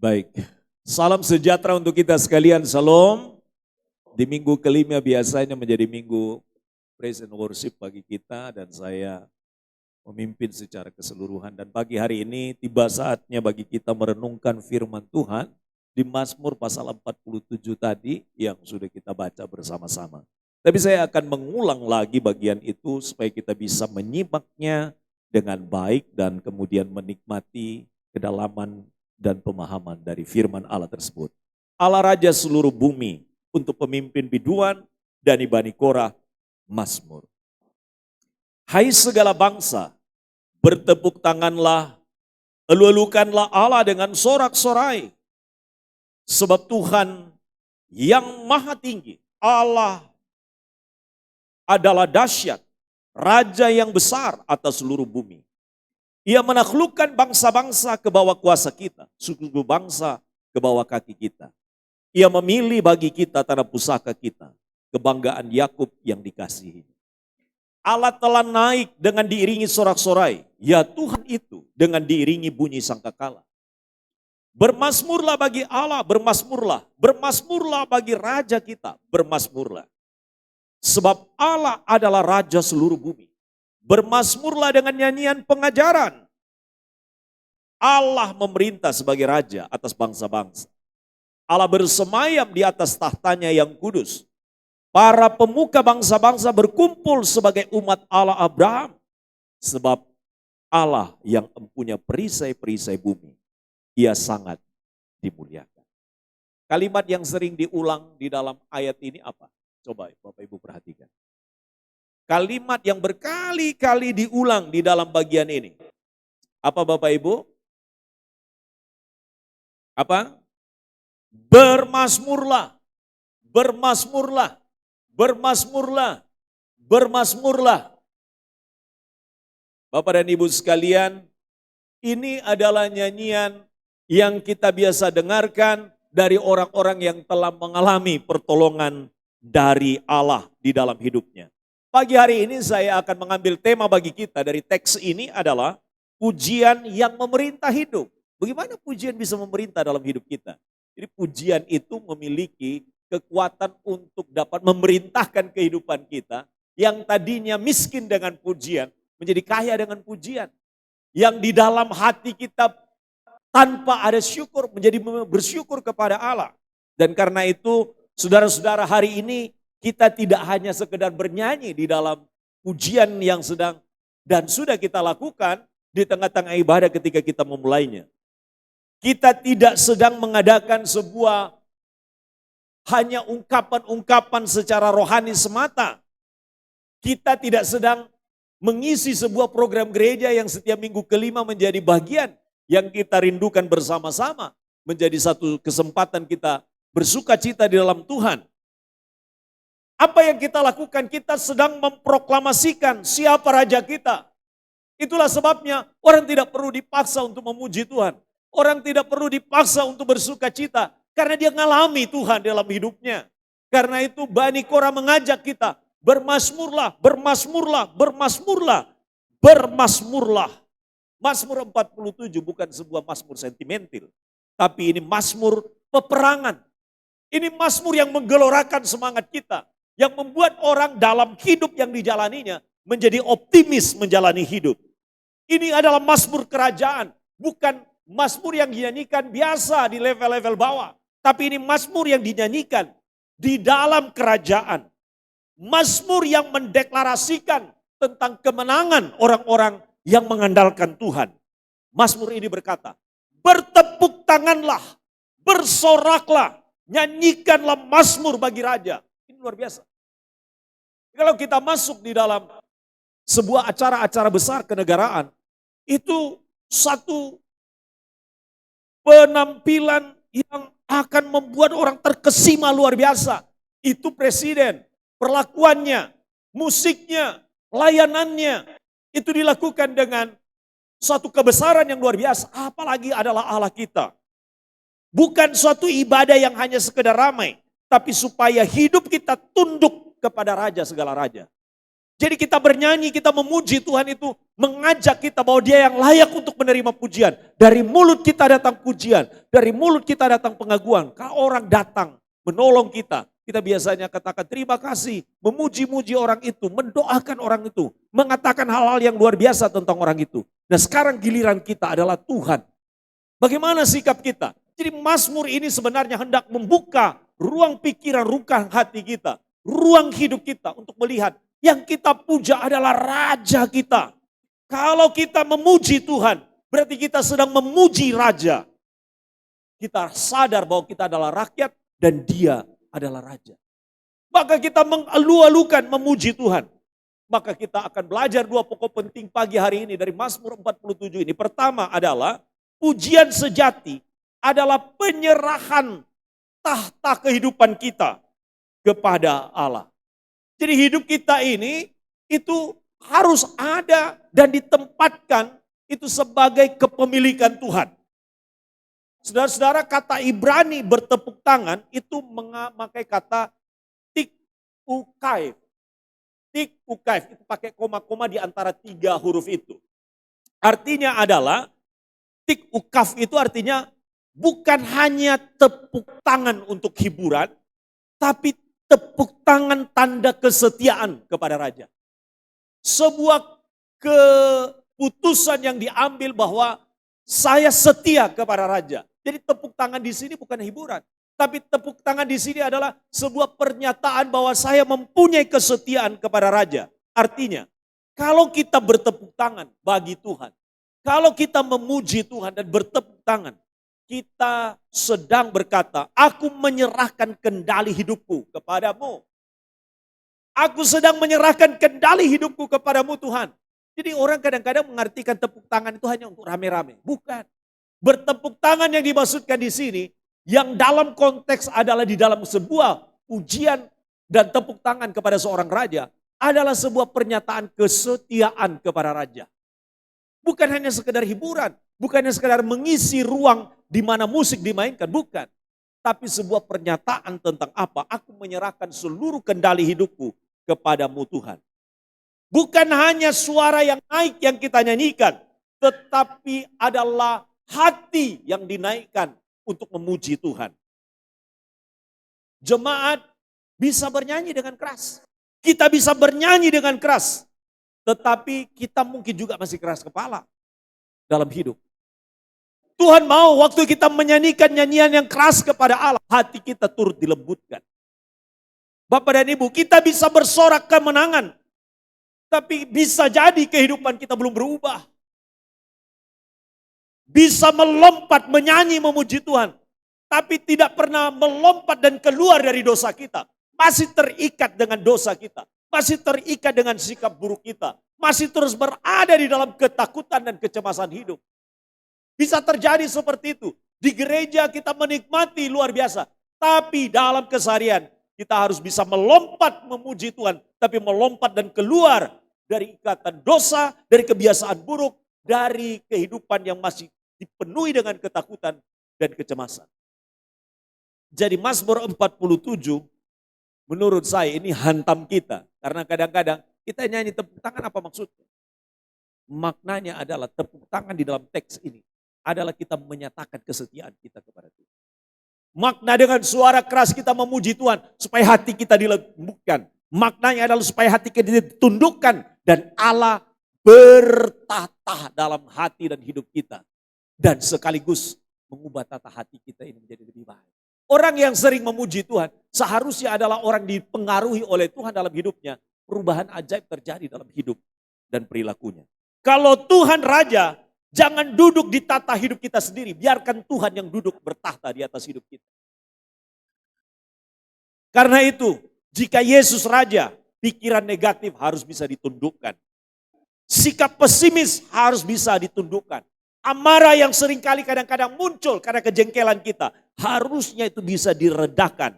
Baik, salam sejahtera untuk kita sekalian, salam. Di minggu kelima biasanya menjadi minggu praise and worship bagi kita dan saya memimpin secara keseluruhan. Dan pagi hari ini tiba saatnya bagi kita merenungkan firman Tuhan di Mazmur pasal 47 tadi yang sudah kita baca bersama-sama. Tapi saya akan mengulang lagi bagian itu supaya kita bisa menyimaknya dengan baik dan kemudian menikmati kedalaman dan pemahaman dari firman Allah tersebut. Allah Raja seluruh bumi untuk pemimpin biduan dan Bani Korah Mazmur. Hai segala bangsa, bertepuk tanganlah, elu-elukanlah Allah dengan sorak-sorai. Sebab Tuhan yang maha tinggi, Allah adalah dahsyat, Raja yang besar atas seluruh bumi. Ia menaklukkan bangsa-bangsa ke bawah kuasa kita, suku bangsa ke bawah kaki kita. Ia memilih bagi kita tanah pusaka kita, kebanggaan Yakub yang dikasihi. Allah telah naik dengan diiringi sorak-sorai, ya Tuhan itu dengan diiringi bunyi sangkakala. Bermasmurlah bagi Allah, bermasmurlah bagi Raja kita, bermasmurlah. Sebab Allah adalah Raja seluruh bumi. Bermasmurlah dengan nyanyian pengajaran. Allah memerintah sebagai Raja atas bangsa-bangsa. Allah bersemayam di atas tahtanya yang kudus. Para pemuka bangsa-bangsa berkumpul sebagai umat Allah Abraham. Sebab Allah yang mempunyai perisai-perisai bumi, Ia sangat dimuliakan. Kalimat yang sering diulang di dalam ayat ini apa? Coba Bapak Ibu perhatikan. Kalimat yang berkali-kali diulang di dalam bagian ini. Apa Bapak Ibu? Apa? Bermasmurlah, bermasmurlah, bermasmurlah, bermasmurlah. Bapak dan Ibu sekalian, ini adalah nyanyian yang kita biasa dengarkan dari orang-orang yang telah mengalami pertolongan dari Allah di dalam hidupnya. Pagi hari ini saya akan mengambil tema bagi kita dari teks ini adalah pujian yang memerintah hidup. Bagaimana pujian bisa memerintah dalam hidup kita? Jadi pujian itu memiliki kekuatan untuk dapat memerintahkan kehidupan kita yang tadinya miskin dengan pujian menjadi kaya dengan pujian. Yang di dalam hati kita tanpa ada syukur menjadi bersyukur kepada Allah. Dan karena itu saudara-saudara hari ini kita tidak hanya sekedar bernyanyi di dalam pujian yang sedang dan sudah kita lakukan di tengah-tengah ibadah ketika kita memulainya. Kita tidak sedang mengadakan sebuah hanya ungkapan-ungkapan secara rohani semata. Kita tidak sedang mengisi sebuah program gereja yang setiap minggu kelima menjadi bagian yang kita rindukan bersama-sama. Menjadi satu kesempatan kita bersuka cita di dalam Tuhan. Apa yang kita lakukan? Kita sedang memproklamasikan siapa Raja kita. Itulah sebabnya orang tidak perlu dipaksa untuk memuji Tuhan. Orang tidak perlu dipaksa untuk bersuka cita. Karena dia mengalami Tuhan dalam hidupnya. Karena itu Bani Korah mengajak kita. Bermasmurlah, bermasmurlah, bermasmurlah, bermasmurlah. Mazmur 47 bukan sebuah mazmur sentimental. Tapi ini mazmur peperangan. Ini mazmur yang menggelorakan semangat kita. Yang membuat orang dalam hidup yang dijalaninya menjadi optimis menjalani hidup. Ini adalah mazmur kerajaan, bukan mazmur yang dinyanyikan biasa di level-level bawah. Tapi ini mazmur yang dinyanyikan di dalam kerajaan. Mazmur yang mendeklarasikan tentang kemenangan orang-orang yang mengandalkan Tuhan. Mazmur ini berkata, bertepuk tanganlah, bersoraklah, nyanyikanlah mazmur bagi Raja. Ini luar biasa. Kalau kita masuk di dalam sebuah acara-acara besar kenegaraan, itu satu penampilan yang akan membuat orang terkesima luar biasa. Itu presiden, perlakuannya, musiknya, layanannya, itu dilakukan dengan suatu kebesaran yang luar biasa. Apalagi adalah Allah kita. Bukan suatu ibadah yang hanya sekedar ramai. Tapi supaya hidup kita tunduk kepada Raja segala Raja. Jadi kita bernyanyi, kita memuji Tuhan itu mengajak kita bahwa dia yang layak untuk menerima pujian. Dari mulut kita datang pujian, dari mulut kita datang pengaguan. Kalau orang datang menolong kita, kita biasanya katakan terima kasih, memuji-muji orang itu, mendoakan orang itu, mengatakan hal-hal yang luar biasa tentang orang itu. Nah sekarang giliran kita adalah Tuhan. Bagaimana sikap kita? Jadi Mazmur ini sebenarnya hendak membuka ruang pikiran, ruang hati kita, ruang hidup kita untuk melihat yang kita puja adalah Raja kita. Kalau kita memuji Tuhan, berarti kita sedang memuji Raja. Kita sadar bahwa kita adalah rakyat dan Dia adalah Raja. Maka kita mengalu-alukan memuji Tuhan. Maka kita akan belajar dua pokok penting pagi hari ini dari Mazmur 47 ini. Pertama adalah pujian sejati adalah penyerahan tahta kehidupan kita kepada Allah. Jadi hidup kita ini itu harus ada dan ditempatkan itu sebagai kepemilikan Tuhan. Saudara-saudara, kata Ibrani bertepuk tangan itu memakai kata tik-ukaif. Tik-ukaif itu pakai koma-koma di antara 3 huruf itu. Artinya adalah tik-ukaf itu artinya bukan hanya tepuk tangan untuk hiburan, tapi tepuk tangan tanda kesetiaan kepada Raja. Sebuah keputusan yang diambil bahwa saya setia kepada Raja. Jadi tepuk tangan di sini bukan hiburan. Tapi tepuk tangan di sini adalah sebuah pernyataan bahwa saya mempunyai kesetiaan kepada Raja. Artinya, kalau kita bertepuk tangan bagi Tuhan, kalau kita memuji Tuhan dan bertepuk tangan, kita sedang berkata, aku menyerahkan kendali hidupku kepadamu. Aku sedang menyerahkan kendali hidupku kepadamu Tuhan. Jadi orang kadang-kadang mengartikan tepuk tangan itu hanya untuk rame-rame. Bukan. Bertepuk tangan yang dimaksudkan di sini, yang dalam konteks adalah di dalam sebuah pujian dan tepuk tangan kepada seorang raja, adalah sebuah pernyataan kesetiaan kepada raja. Bukan hanya sekedar hiburan, bukan hanya sekedar mengisi ruang di mana musik dimainkan, bukan. Tapi sebuah pernyataan tentang apa? Aku menyerahkan seluruh kendali hidupku kepadamu Tuhan. Bukan hanya suara yang naik yang kita nyanyikan, tetapi adalah hati yang dinaikkan untuk memuji Tuhan. Jemaat bisa bernyanyi dengan keras. Kita bisa bernyanyi dengan keras. Tetapi kita mungkin juga masih keras kepala dalam hidup. Tuhan mau waktu kita menyanyikan nyanyian yang keras kepada Allah, hati kita turut dilembutkan. Bapak dan Ibu, kita bisa bersorak kemenangan. Tapi bisa jadi kehidupan kita belum berubah. Bisa melompat, menyanyi, memuji Tuhan. Tapi tidak pernah melompat dan keluar dari dosa kita. Masih terikat dengan dosa kita. Masih terikat dengan sikap buruk kita. Masih terus berada di dalam ketakutan dan kecemasan hidup. Bisa terjadi seperti itu. Di gereja kita menikmati luar biasa. Tapi dalam keseharian kita harus bisa melompat memuji Tuhan. Tapi melompat dan keluar dari ikatan dosa, dari kebiasaan buruk, dari kehidupan yang masih dipenuhi dengan ketakutan dan kecemasan. Jadi Mazmur 47 menurut saya ini hantam kita. Karena kadang-kadang kita nyanyi tepuk tangan apa maksudnya? Maknanya adalah tepuk tangan di dalam teks ini adalah kita menyatakan kesetiaan kita kepada Tuhan. Makna dengan suara keras kita memuji Tuhan supaya hati kita dilembutkan. Maknanya adalah supaya hati kita ditundukkan dan Allah bertata dalam hati dan hidup kita. Dan sekaligus mengubah tata hati kita ini menjadi lebih baik. Orang yang sering memuji Tuhan seharusnya adalah orang dipengaruhi oleh Tuhan dalam hidupnya. Perubahan ajaib terjadi dalam hidup dan perilakunya. Kalau Tuhan Raja, jangan duduk di tata hidup kita sendiri. Biarkan Tuhan yang duduk bertahta di atas hidup kita. Karena itu, jika Yesus Raja, pikiran negatif harus bisa ditundukkan. Sikap pesimis harus bisa ditundukkan. Amarah yang seringkali kadang-kadang muncul karena kejengkelan kita, harusnya itu bisa diredakan.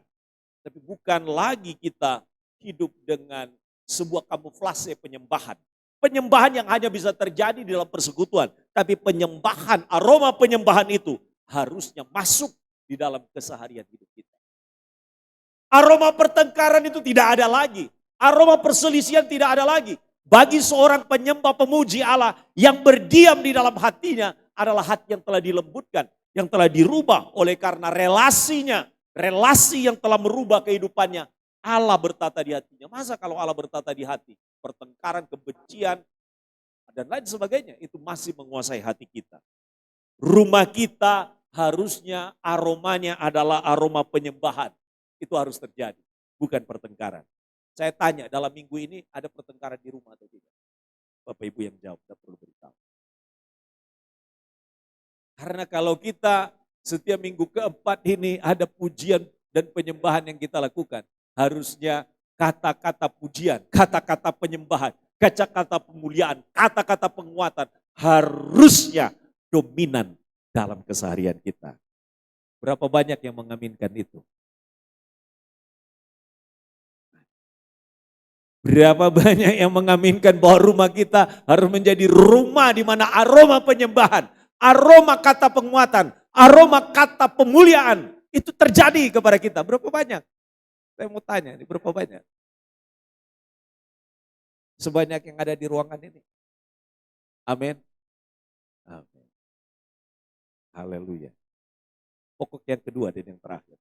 Tapi bukan lagi kita hidup dengan sebuah kamuflase penyembahan. Penyembahan yang hanya bisa terjadi di dalam persekutuan. Tapi penyembahan, aroma penyembahan itu harusnya masuk di dalam keseharian hidup kita. Aroma pertengkaran itu tidak ada lagi. Aroma perselisihan tidak ada lagi. Bagi seorang penyembah pemuji Allah yang berdiam di dalam hatinya adalah hati yang telah dilembutkan, yang telah dirubah oleh karena relasinya, relasi yang telah merubah kehidupannya. Allah bertata di hatinya. Masa kalau Allah bertata di hati, pertengkaran, kebencian, dan lain sebagainya, itu masih menguasai hati kita. Rumah kita harusnya aromanya adalah aroma penyembahan. Itu harus terjadi, bukan pertengkaran. Saya tanya, dalam minggu ini ada pertengkaran di rumah atau tidak? Bapak Ibu yang jawab, tidak perlu beritahu. Karena kalau kita setiap minggu keempat ini ada pujian dan penyembahan yang kita lakukan, harusnya kata-kata pujian, kata-kata penyembahan, kata-kata pemuliaan, kata-kata penguatan harusnya dominan dalam keseharian kita. Berapa banyak yang mengaminkan itu? Berapa banyak yang mengaminkan bahwa rumah kita harus menjadi rumah di mana aroma penyembahan, aroma kata penguatan, aroma kata pemuliaan itu terjadi kepada kita. Berapa banyak? Saya mau tanya, berapa banyak? Sebanyak yang ada di ruangan ini. Amin. Amin. Haleluya. Pokok yang kedua dan yang terakhir.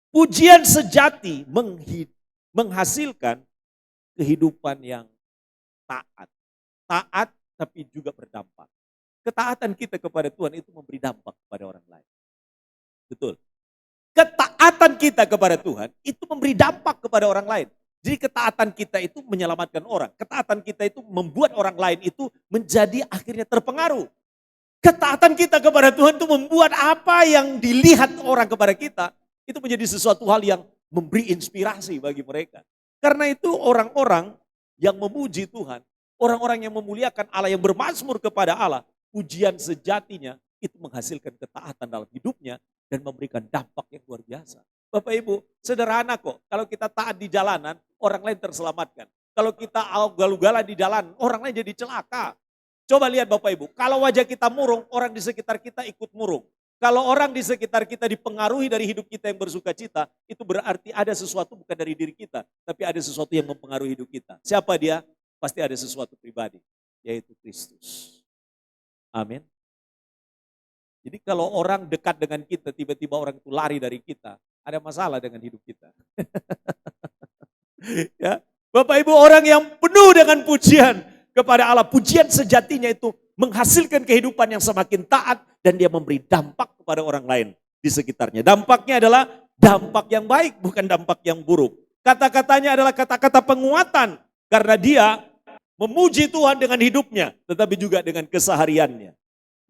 Pujian sejati menghasilkan kehidupan yang taat. Taat tapi juga berdampak. Ketaatan kita kepada Tuhan itu memberi dampak kepada orang lain. Betul. Ketaatan kita kepada Tuhan itu memberi dampak kepada orang lain. Jadi ketaatan kita itu menyelamatkan orang. Ketaatan kita itu membuat orang lain itu menjadi akhirnya terpengaruh. Ketaatan kita kepada Tuhan itu membuat apa yang dilihat orang kepada kita itu menjadi sesuatu hal yang memberi inspirasi bagi mereka. Karena itu orang-orang yang memuji Tuhan, orang-orang yang memuliakan Allah, yang bermazmur kepada Allah, pujian sejatinya itu menghasilkan ketaatan dalam hidupnya dan memberikan dampak yang luar biasa. Bapak Ibu, sederhana kok. Kalau kita taat di jalanan, orang lain terselamatkan. Kalau kita ugal-ugalan di jalan, orang lain jadi celaka. Coba lihat Bapak Ibu, kalau wajah kita murung, orang di sekitar kita ikut murung. Kalau orang di sekitar kita dipengaruhi dari hidup kita yang bersuka cita, itu berarti ada sesuatu bukan dari diri kita, tapi ada sesuatu yang mempengaruhi hidup kita. Siapa dia? Pasti ada sesuatu pribadi, yaitu Kristus. Amin. Jadi kalau orang dekat dengan kita, tiba-tiba orang itu lari dari kita, ada masalah dengan hidup kita. Ya, Bapak Ibu, orang yang penuh dengan pujian kepada Allah, pujian sejatinya itu menghasilkan kehidupan yang semakin taat dan dia memberi dampak kepada orang lain di sekitarnya. Dampaknya adalah dampak yang baik, bukan dampak yang buruk. Kata-katanya adalah kata-kata penguatan karena dia memuji Tuhan dengan hidupnya, tetapi juga dengan kesehariannya.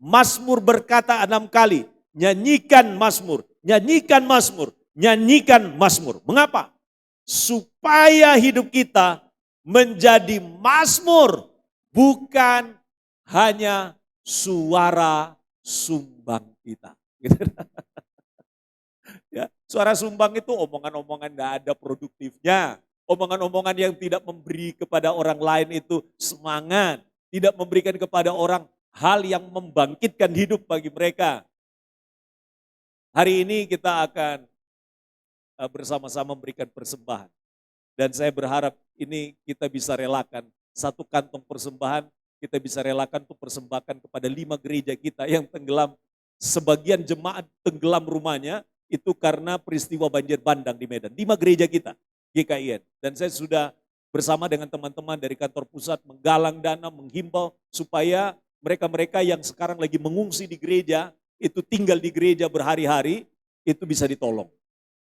Mazmur berkata 6 kali, nyanyikan Mazmur, nyanyikan Mazmur, nyanyikan Mazmur. Mengapa? Supaya hidup kita menjadi Mazmur, bukan hanya suara sumbang kita. Ya, suara sumbang itu omongan-omongan tidak ada produktifnya. Omongan-omongan yang tidak memberi kepada orang lain itu semangat. Tidak memberikan kepada orang hal yang membangkitkan hidup bagi mereka. Hari ini kita akan bersama-sama memberikan persembahan. Dan saya berharap ini kita bisa relakan. Satu kantong persembahan kita bisa relakan untuk persembahkan kepada 5 gereja kita yang tenggelam. Sebagian jemaat tenggelam rumahnya itu karena peristiwa banjir bandang di Medan. 5 gereja kita, GKIN. Dan saya sudah bersama dengan teman-teman dari kantor pusat menggalang dana, menghimbau supaya mereka-mereka yang sekarang lagi mengungsi di gereja, itu tinggal di gereja berhari-hari, itu bisa ditolong.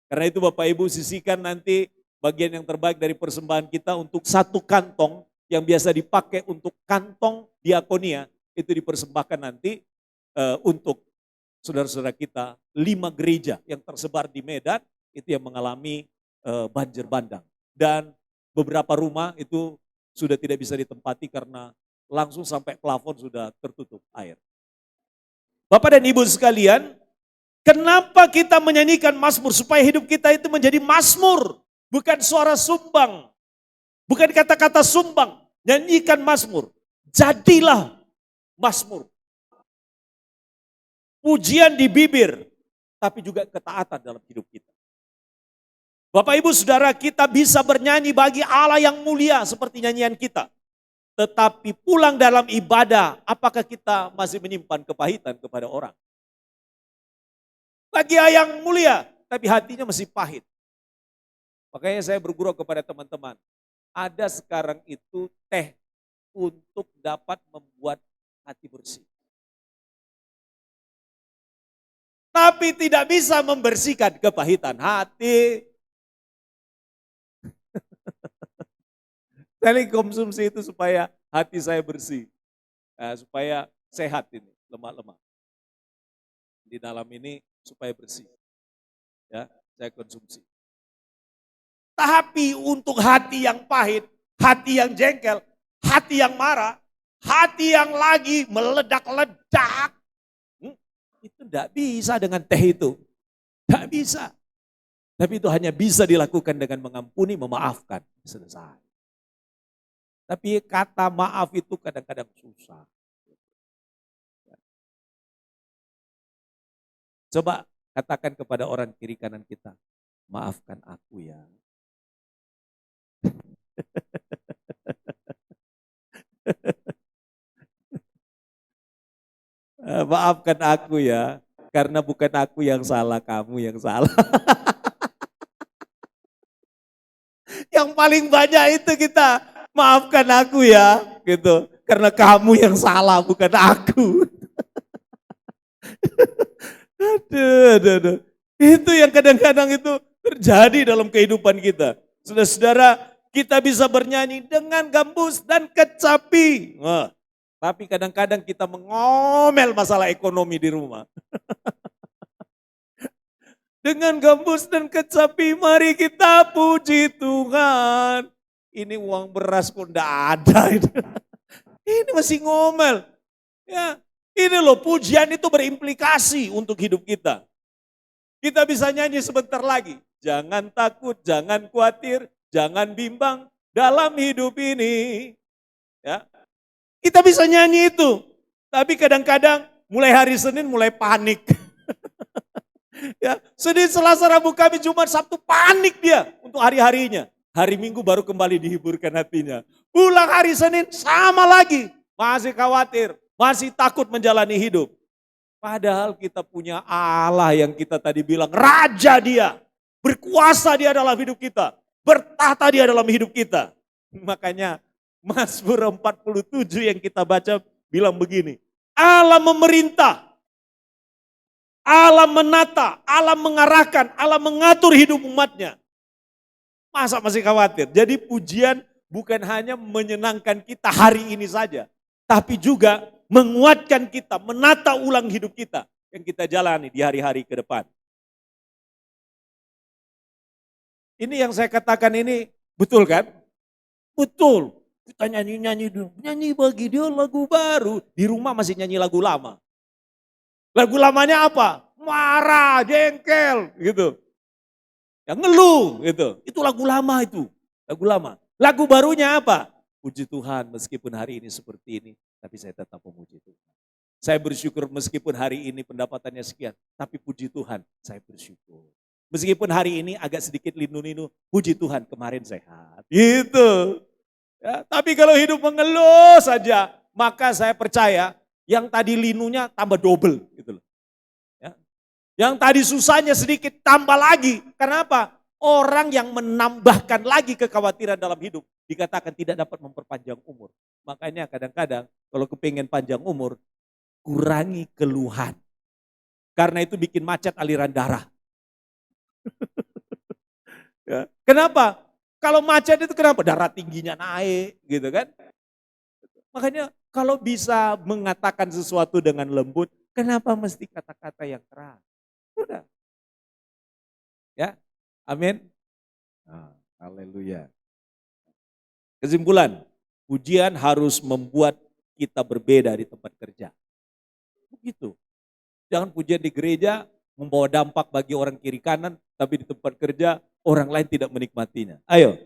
Karena itu Bapak Ibu sisihkan nanti bagian yang terbaik dari persembahan kita untuk 1 kantong yang biasa dipakai untuk kantong diakonia, itu dipersembahkan nanti untuk saudara-saudara kita 5 gereja yang tersebar di Medan, itu yang mengalami banjir bandang. Dan beberapa rumah itu sudah tidak bisa ditempati karena langsung sampai plafon sudah tertutup air. Bapak dan Ibu sekalian, kenapa kita menyanyikan Mazmur? Supaya hidup kita itu menjadi Mazmur, bukan suara sumbang, bukan kata-kata sumbang. Nyanyikan Mazmur, jadilah Mazmur. Pujian di bibir, tapi juga ketaatan dalam hidup kita. Bapak Ibu Saudara, kita bisa bernyanyi bagi Allah yang mulia seperti nyanyian kita. Tetapi pulang dalam ibadah, apakah kita masih menyimpan kepahitan kepada orang? Lagi yang mulia, tapi hatinya masih pahit. Makanya saya bergurau kepada teman-teman. Ada sekarang itu teh untuk dapat membuat hati bersih. Tapi tidak bisa membersihkan kepahitan hati. Saya konsumsi itu supaya hati saya bersih. Supaya sehat ini, lemak-lemak. Di dalam ini supaya bersih. Ya, saya konsumsi. Tapi untuk hati yang pahit, hati yang jengkel, hati yang marah, hati yang lagi meledak-ledak, itu tidak bisa dengan teh itu. Tidak bisa. Tapi itu hanya bisa dilakukan dengan mengampuni, memaafkan. Selesai. Tapi kata maaf itu kadang-kadang susah. Coba katakan kepada orang kiri kanan kita, maafkan aku ya. Maafkan aku ya, karena bukan aku yang salah, kamu yang salah. Yang paling banyak itu kita, maafkan aku ya, gitu. Karena kamu yang salah, bukan aku. Aduh. Itu yang kadang-kadang itu terjadi dalam kehidupan kita. Saudara-saudara, kita bisa bernyanyi dengan gambus dan kecapi. Wah, tapi kadang-kadang kita mengomel masalah ekonomi di rumah. Dengan gambus dan kecapi mari kita puji Tuhan. Ini uang beras pun tidak ada. Ini masih ngomel. Ya, ini loh pujian itu berimplikasi untuk hidup kita. Kita bisa nyanyi sebentar lagi. Jangan takut, jangan khawatir, jangan bimbang dalam hidup ini. Ya, kita bisa nyanyi itu. Tapi kadang-kadang mulai hari Senin mulai panik. Ya, Senin, Selasa, Rabu, Kamis, Jumat, Sabtu panik dia untuk hari-harinya. Hari Minggu baru kembali dihiburkan hatinya. Pulang hari Senin sama lagi. Masih khawatir, masih takut menjalani hidup. Padahal kita punya Allah yang kita tadi bilang, Raja dia. Berkuasa dia dalam hidup kita. Bertata dia dalam hidup kita. Makanya Mazmur 47 yang kita baca bilang begini. Allah memerintah. Allah menata, Allah mengarahkan, Allah mengatur hidup umatnya. Masa masih khawatir? Jadi pujian bukan hanya menyenangkan kita hari ini saja. Tapi juga menguatkan kita, menata ulang hidup kita yang kita jalani di hari-hari ke depan. Ini yang saya katakan ini betul kan? Betul. Kita nyanyi-nyanyi dulu. Nyanyi bagi dia lagu baru. Di rumah masih nyanyi lagu lama. Lagu lamanya apa? Marah, jengkel, gitu. Yang ngeluh, gitu. Itu lagu lama itu. Lagu lama. Lagu barunya apa? Puji Tuhan meskipun hari ini seperti ini, tapi saya tetap memuji Tuhan. Saya bersyukur meskipun hari ini pendapatannya sekian, tapi puji Tuhan saya bersyukur. Meskipun hari ini agak sedikit linu-linu, puji Tuhan kemarin sehat. Gitu. Ya, tapi kalau hidup mengeluh saja, maka saya percaya yang tadi linunya tambah double gitu loh. Ya. Yang tadi susahnya sedikit tambah lagi. Karena apa? Orang yang menambahkan lagi kekhawatiran dalam hidup dikatakan tidak dapat memperpanjang umur. Makanya kadang-kadang kalau kepingin panjang umur, kurangi keluhan. Karena itu bikin macet aliran darah. Ya. Kenapa? Kalau macet itu kenapa? Darah tingginya naik gitu kan. Makanya kalau bisa mengatakan sesuatu dengan lembut, kenapa mesti kata-kata yang keras? Sudah. Ya, amin. Haleluya. Kesimpulan, pujian harus membuat kita berbeda di tempat kerja. Begitu. Jangan pujian di gereja membawa dampak bagi orang kiri kanan, tapi di tempat kerja orang lain tidak menikmatinya. Ayo,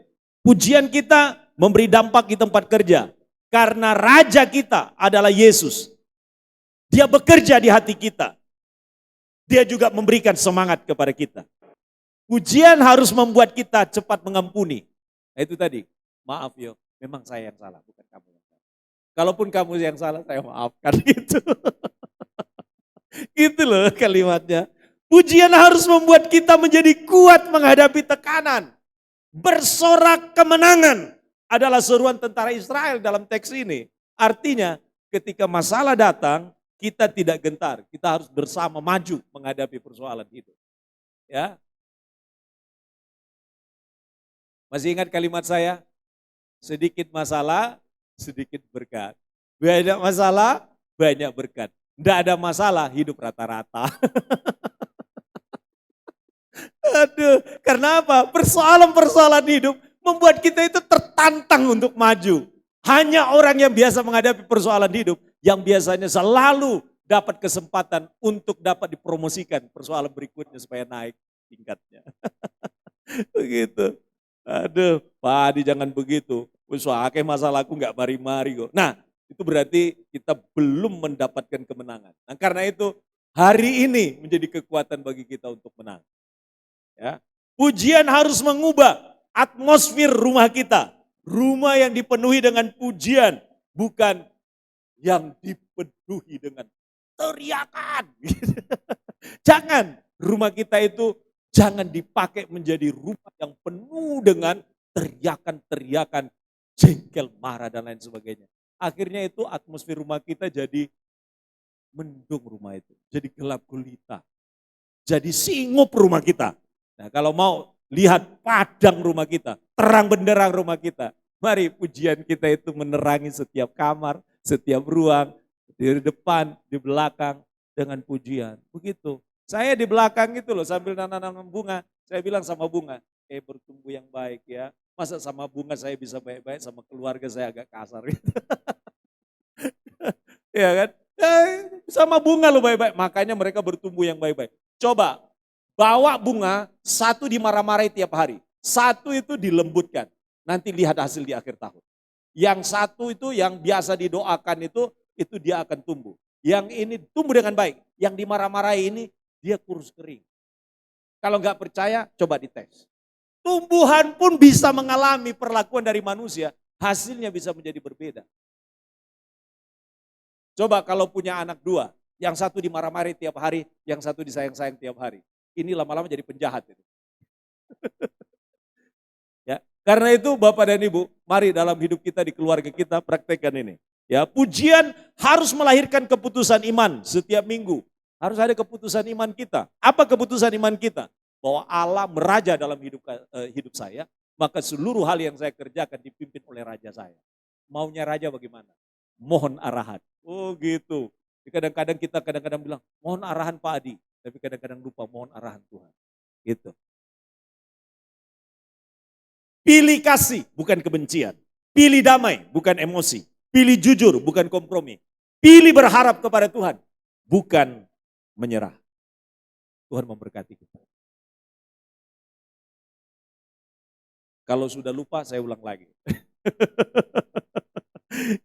pujian kita memberi dampak di tempat kerja. Karena Raja kita adalah Yesus. Dia bekerja di hati kita. Dia juga memberikan semangat kepada kita. Pujian harus membuat kita cepat mengampuni. Nah, itu tadi, maaf yo, memang saya yang salah, bukan kamu yang salah. Kalaupun kamu yang salah, saya maafkan gitu. Gitu loh kalimatnya. Pujian harus membuat kita menjadi kuat menghadapi tekanan. Bersorak kemenangan adalah seruan tentara Israel dalam teks ini. Artinya ketika masalah datang, kita tidak gentar. Kita harus bersama maju menghadapi persoalan itu. Ya. Masih ingat kalimat saya? Sedikit masalah, sedikit berkat. Banyak masalah, banyak berkat. Tidak ada masalah, hidup rata-rata. Aduh, karena apa? Persoalan-persoalan hidup membuat kita itu tertantang untuk maju. Hanya orang yang biasa menghadapi persoalan hidup, yang biasanya selalu dapat kesempatan untuk dapat dipromosikan persoalan berikutnya supaya naik tingkatnya. Begitu. Aduh, Pak Adi jangan begitu. Usahakan masalahku nggak mari-mari kok. Nah, itu berarti kita belum mendapatkan kemenangan. Nah, karena itu hari ini menjadi kekuatan bagi kita untuk menang. Ya. Pujian harus mengubah atmosfer rumah kita. Rumah yang dipenuhi dengan pujian, bukan yang dipenuhi dengan teriakan. Jangan rumah kita itu jangan dipakai menjadi rumah yang penuh dengan teriakan-teriakan, jengkel, marah dan lain sebagainya. Akhirnya itu atmosfer rumah kita jadi mendung rumah itu. Jadi gelap gulita. Jadi singup rumah kita. Nah kalau mau lihat padang rumah kita, terang benderang rumah kita. Mari pujian kita itu menerangi setiap kamar, setiap ruang, di depan, di belakang dengan pujian. Begitu. Saya di belakang itu loh sambil nanam bunga, saya bilang sama bunga, bertumbuh yang baik ya. Masa sama bunga saya bisa baik-baik, sama keluarga saya agak kasar. Ya kan? Sama bunga lo baik-baik, makanya mereka bertumbuh yang baik-baik. Coba bawa bunga, satu dimarah-marahi tiap hari, satu itu dilembutkan. Nanti lihat hasil di akhir tahun. Yang satu itu yang biasa didoakan itu dia akan tumbuh. Yang ini tumbuh dengan baik, yang dimarah-marahi ini dia kurus kering. Kalau nggak percaya, coba dites. Tumbuhan pun bisa mengalami perlakuan dari manusia, hasilnya bisa menjadi berbeda. Coba kalau punya anak dua, yang satu dimarah-marahi tiap hari, yang satu disayang-sayang tiap hari. Ini lama-lama jadi penjahat. Itu. Ya, karena itu Bapak dan Ibu, mari dalam hidup kita, di keluarga kita praktekkan ini. Ya, pujian harus melahirkan keputusan iman setiap minggu. Harus ada keputusan iman kita. Apa keputusan iman kita? Bahwa Allah meraja dalam hidup saya, maka seluruh hal yang saya kerjakan dipimpin oleh raja saya. Maunya raja bagaimana? Mohon arahan. Oh gitu. Kadang-kadang kita bilang, mohon arahan Pak Adi. Tapi kadang-kadang lupa mohon arahan Tuhan. Gitu. Pilih kasih, bukan kebencian. Pilih damai, bukan emosi. Pilih jujur, bukan kompromi. Pilih berharap kepada Tuhan, bukan menyerah. Tuhan memberkati kita. Kalau sudah lupa, saya ulang lagi.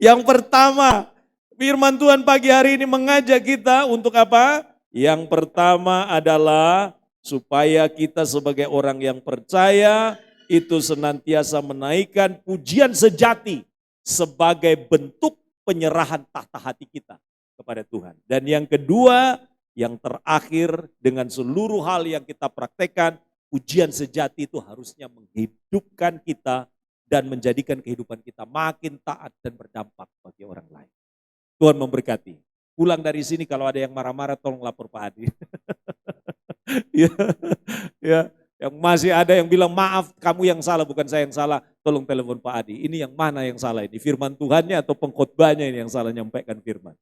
Yang pertama, firman Tuhan pagi hari ini mengajak kita untuk apa? Yang pertama adalah supaya kita sebagai orang yang percaya itu senantiasa menaikkan pujian sejati sebagai bentuk penyerahan tahta hati kita kepada Tuhan. Dan yang kedua, yang terakhir dengan seluruh hal yang kita praktekkan, pujian sejati itu harusnya menghidupkan kita dan menjadikan kehidupan kita makin taat dan berdampak bagi orang lain. Tuhan memberkati. Pulang dari sini kalau ada yang marah-marah tolong lapor Pak Adi. ya, yang masih ada yang bilang maaf kamu yang salah bukan saya yang salah, tolong telepon Pak Adi. Ini yang mana yang salah ini? Firman Tuhannya atau pengkhotbahnya ini yang salah nyampaikan firman?